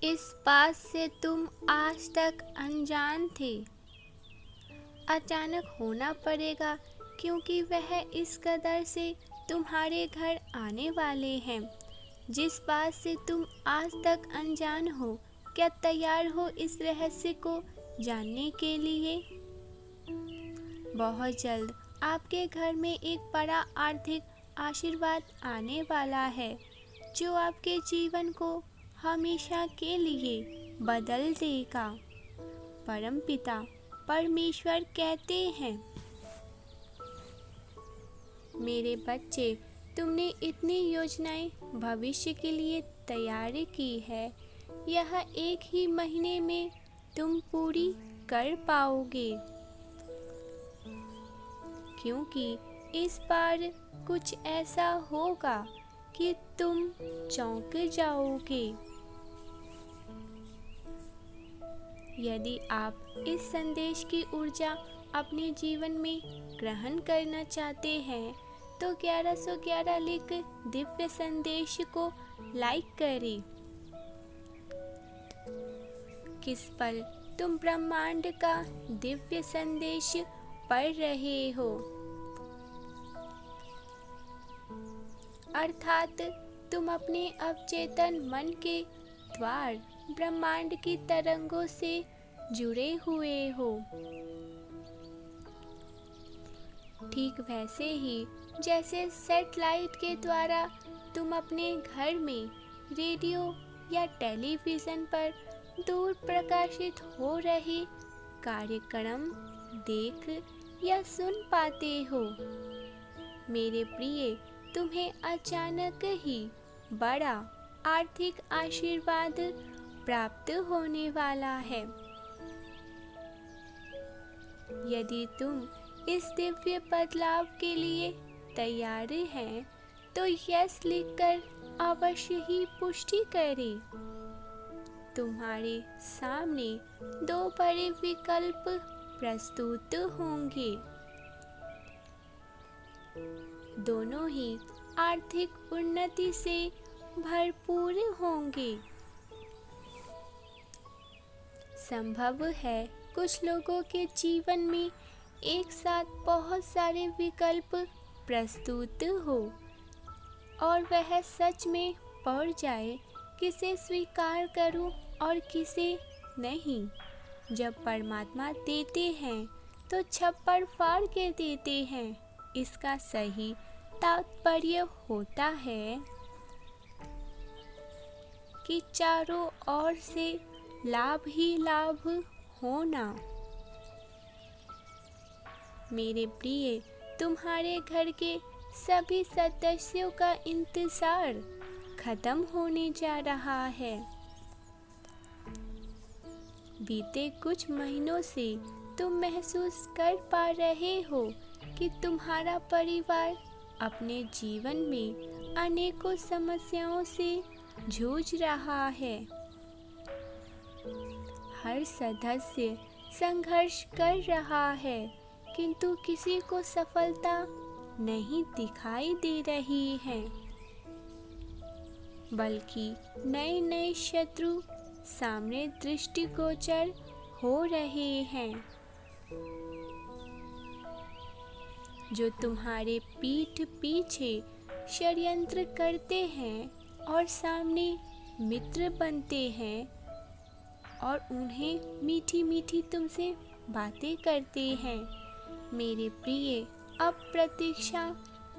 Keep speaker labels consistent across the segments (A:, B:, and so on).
A: इस बात से तुम आज तक अनजान थे। अचानक होना पड़ेगा क्योंकि वह इस कदर से तुम्हारे घर आने वाले हैं। जिस बात से तुम आज तक अनजान हो, क्या तैयार हो इस रहस्य को जानने के लिए? बहुत जल्द आपके घर में एक बड़ा आर्थिक आशीर्वाद आने वाला है जो आपके जीवन को हमेशा के लिए बदल देगा। परमपिता परमेश्वर कहते हैं, मेरे बच्चे, तुमने इतनी योजनाएं भविष्य के लिए तैयार की है, यह एक ही महीने में तुम पूरी कर पाओगे, क्योंकि इस बार कुछ ऐसा होगा कि तुम चौंक जाओगे। यदि आप इस संदेश की ऊर्जा अपने जीवन में ग्रहण करना चाहते हैं तो 1111 लिख दिव्य संदेश को लाइक करें। किस पल तुम ब्रह्मांड का दिव्य संदेश पढ़ रहे हो, अर्थात तुम अपने अवचेतन मन के द्वार ब्रह्मांड की तरंगों से जुड़े हुए हो। ठीक वैसे ही जैसे सैटेलाइट के द्वारा तुम अपने घर में रेडियो या टेलीविज़न पर दूर प्रकाशित हो रहे कार्यक्रम देख या सुन पाते हो। मेरे प्रिय, तुम्हें अचानक ही बड़ा आर्थिक आशीर्वाद प्राप्त होने वाला है। यदि तुम इस दिव्य बदलाव के लिए तैयार हैं तो यस लिखकर अवश्य ही पुष्टि करें। तुम्हारे सामने दो बड़े विकल्प प्रस्तुत होंगे। दोनों ही आर्थिक उन्नति से भरपूर होंगे। संभव है कुछ लोगों के जीवन में एक साथ बहुत सारे विकल्प प्रस्तुत हो और वह सच में पड़ जाए किसे स्वीकार करूं और किसे नहीं। जब परमात्मा देते हैं तो छप्पर फाड़ के देते हैं। इसका सही तात्पर्य होता है कि चारों ओर से लाभ ही लाभ होना। मेरे प्रिय, तुम्हारे घर के सभी सदस्यों का इंतजार खत्म होने जा रहा है। बीते कुछ महीनों से तुम महसूस कर पा रहे हो कि तुम्हारा परिवार अपने जीवन में अनेकों समस्याओं से जूझ रहा है। हर सदस्य संघर्ष कर रहा है, किंतु किसी को सफलता नहीं दिखाई दे रही है, बल्कि नए नए शत्रु सामने दृष्टिगोचर हो रहे हैं, जो तुम्हारे पीठ पीछे षड्यंत्र करते हैं और सामने मित्र बनते हैं और उन्हें मीठी मीठी तुमसे बातें करते हैं। मेरे प्रिय, अब प्रतीक्षा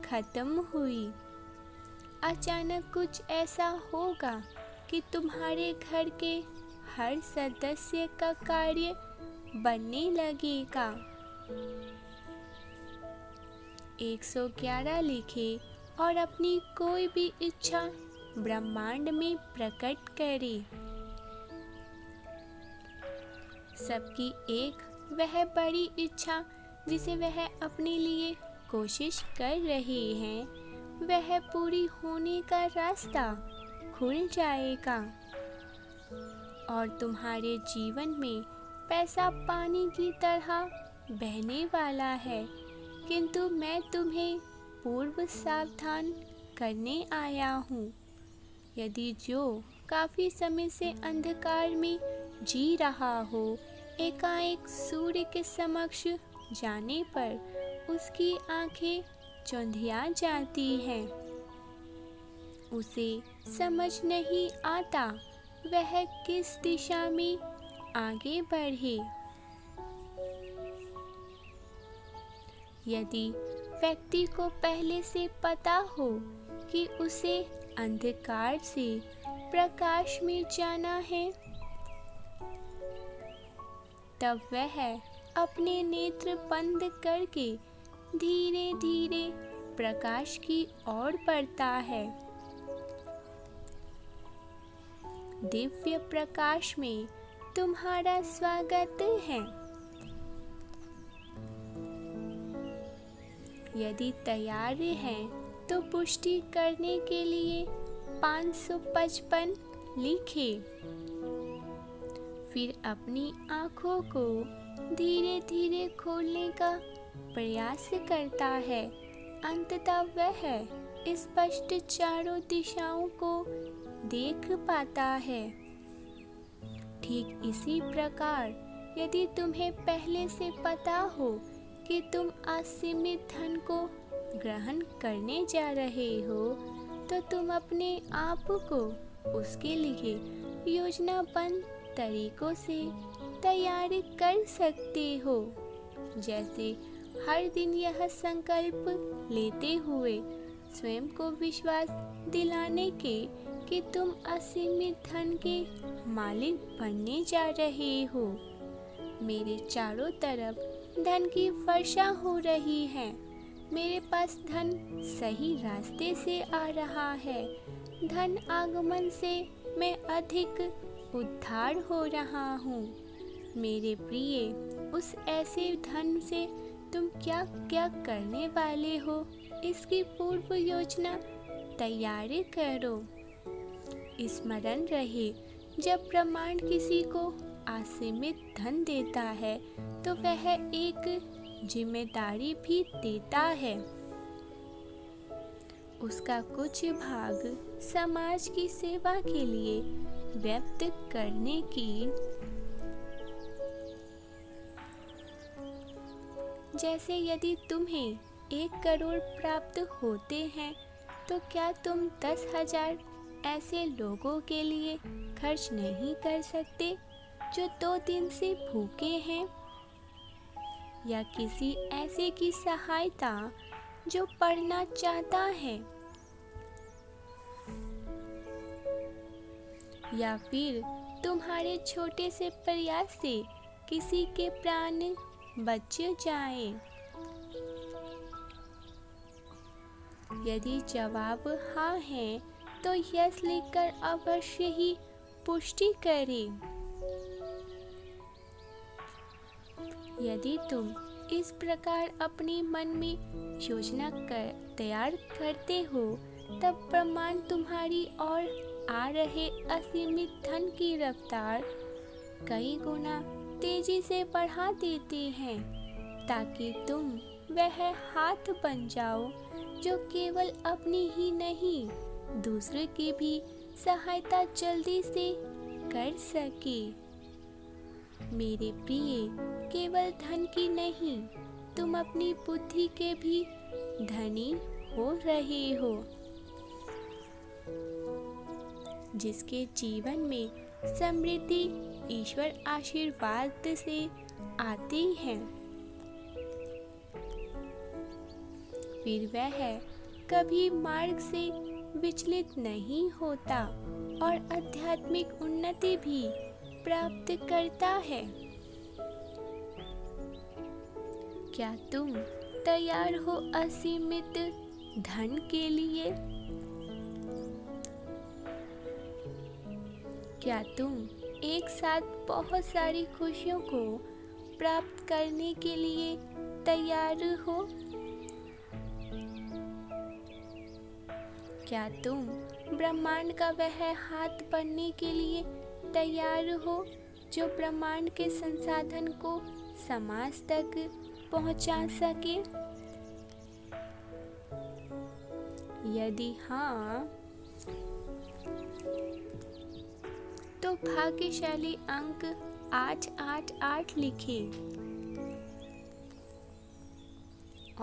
A: खत्म हुई। अचानक कुछ ऐसा होगा कि तुम्हारे घर के हर सदस्य का कार्य बनने लगेगा। 111 लिखें और अपनी कोई भी इच्छा ब्रह्मांड में प्रकट करें। सबकी एक वह बड़ी इच्छा जिसे वह अपने लिए कोशिश कर रहे हैं, वह पूरी होने का रास्ता खुल जाएगा और तुम्हारे जीवन में पैसा पानी की तरह बहने वाला है। किंतु मैं तुम्हें पूर्व सावधान करने आया हूँ। यदि जो काफी समय से अंधकार में जी रहा हो, एकाएक सूर्य के समक्ष जाने पर उसकी आंखें चौंधिया जाती हैं। उसे समझ नहीं आता वह किस दिशा में आगे बढ़े। यदि व्यक्ति को पहले से पता हो कि उसे अंधकार से प्रकाश में जाना है, तब वह अपने नेत्र बंद करके धीरे धीरे प्रकाश की ओर बढ़ता है। दिव्य प्रकाश में तुम्हारा स्वागत है। यदि तैयार हैं तो पुष्टि करने के लिए 555 लिखें। फिर अपनी आँखों को धीरे धीरे खोलने का प्रयास करता है। अंततः वह स्पष्ट चारों दिशाओं को देख पाता है। ठीक इसी प्रकार यदि तुम्हें पहले से पता हो कि तुम असीमित धन को ग्रहण करने जा रहे हो, तो तुम अपने आप को उसके लिए योजनाबद्ध तरीकों से तैयार कर सकते हो। जैसे हर दिन यह संकल्प लेते हुए स्वयं को विश्वास दिलाने के कि तुम असीमित धन के मालिक बनने जा रहे हो। मेरे चारों तरफ धन की वर्षा हो रही है। मेरे पास धन सही रास्ते से आ रहा है। धन आगमन से मैं अधिक उद्धार हो रहा हूँ। मेरे प्रिय, उस ऐसे धन से तुम क्या क्या करने वाले हो, इसकी पूर्व योजना तैयार करो। स्मरण रहे, जब ब्रह्मांड किसी को असीमित धन देता है तो वह एक जिम्मेदारी भी देता है। उसका कुछ भाग समाज की सेवा के लिए व्यक्त करने की। जैसे यदि तुम्हें 1 करोड़ प्राप्त होते हैं तो क्या तुम 10,000 ऐसे लोगों के लिए खर्च नहीं कर सकते जो 2 दिन से भूखे हैं, या किसी ऐसे की सहायता जो पढ़ना चाहता है, या फिर तुम्हारे छोटे से प्रयास से किसी के प्राण बच जाए। यदि जवाब हाँ है तो यस लिखकर अवश्य ही पुष्टि करें। यदि तुम इस प्रकार अपने मन में योजना तैयार करते हो, तब ब्रह्मांड तुम्हारी ओर आ रहे असीमित धन की रफ्तार कई गुना तेजी से बढ़ा देते हैं, ताकि तुम वह हाथ बन जाओ जो केवल अपनी ही नहीं, दूसरे की भी सहायता जल्दी से कर सके। मेरे प्रिय, केवल धन की नहीं, तुम अपनी बुद्धि के भी धनी हो रहे हो, जिसके जीवन में समृद्धि ईश्वर आशीर्वाद से आती है। फिर वह कभी मार्ग से विचलित नहीं होता और आध्यात्मिक उन्नति भी प्राप्त करता है। क्या तुम तैयार हो असीमित धन के लिए? क्या तुम एक साथ बहुत सारी खुशियों को प्राप्त करने के लिए तैयार हो? क्या तुम ब्रह्मांड का वह हाथ बनने के लिए तैयार हो जो ब्रह्मांड के संसाधन को समाज तक पहुंचा सके? यदि हाँ, तो भाग्यशाली अंक 888 लिखें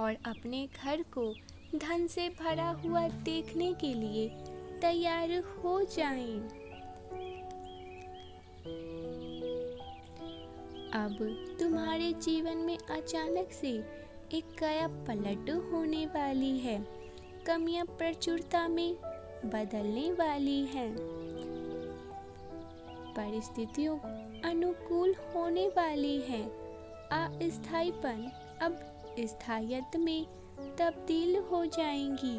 A: और अपने घर को धन से भरा हुआ देखने के लिए तैयार हो जाएं। अब तुम्हारे जीवन में अचानक से एक काया पलट होने वाली है। कमियां प्रचुरता में बदलने वाली हैं। परिस्थितियों अनुकूल होने वाली हैं। अस्थायीपन अब स्थायित्व में तब्दील हो जाएंगी।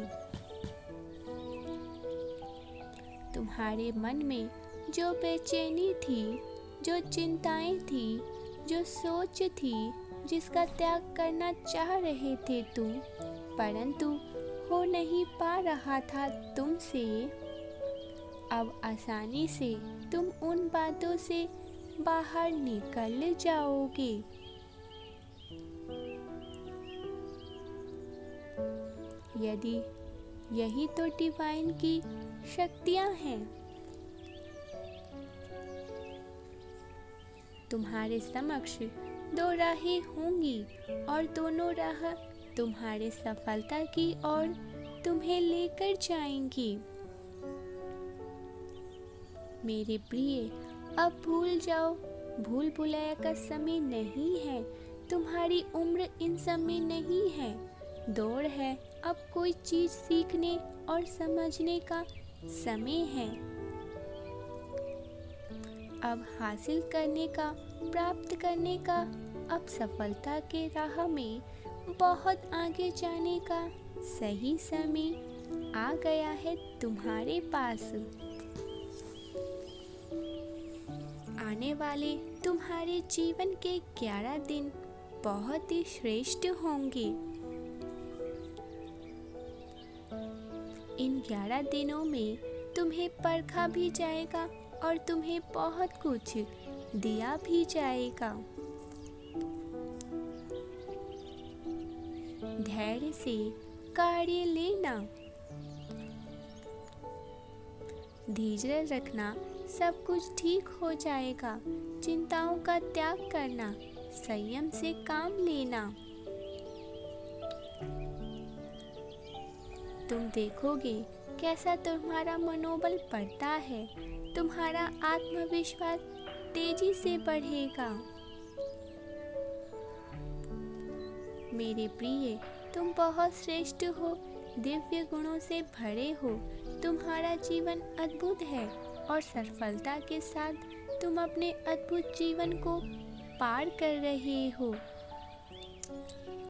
A: तुम्हारे मन में जो बेचैनी थी, जो चिंताएं थी, जो सोच थी, जिसका त्याग करना चाह रहे थे तुम, परंतु हो नहीं पा रहा था तुमसे, अब आसानी से तुम उन बातों से बाहर निकल जाओगे। यदि यही तो डिवाइन की शक्तियां हैं। तुम्हारे समक्ष दो राहें होंगी और दोनों राह तुम्हारे सफलता की ओर तुम्हें लेकर जाएंगी। मेरे प्रिय, अब भूल जाओ, भूल भुलाया का समय नहीं है। तुम्हारी उम्र इन समय नहीं है, दौड़ है। अब कोई चीज सीखने और समझने का समय है। अब हासिल करने का, प्राप्त करने का, अब सफलता के राह में बहुत आगे जाने का सही समय आ गया है तुम्हारे पास। आने वाले तुम्हारे जीवन के 11 दिन बहुत ही श्रेष्ठ होंगे। इन 11 दिनों में तुम्हें परखा भी जाएगा और तुम्हें बहुत कुछ दिया भी जाएगा। धैर्य से कार्य लेना, धीरज रखना, सब कुछ ठीक हो जाएगा। चिंताओं का त्याग करना, संयम से काम लेना। तुम देखोगे कैसा तुम्हारा मनोबल बढ़ता है। तुम्हारा आत्मविश्वास तेजी से बढ़ेगा। मेरे प्रिय, तुम बहुत श्रेष्ठ हो, दिव्य गुणों से भरे हो। तुम्हारा जीवन अद्भुत है और सफलता के साथ तुम अपने अद्भुत जीवन को पार कर रहे हो।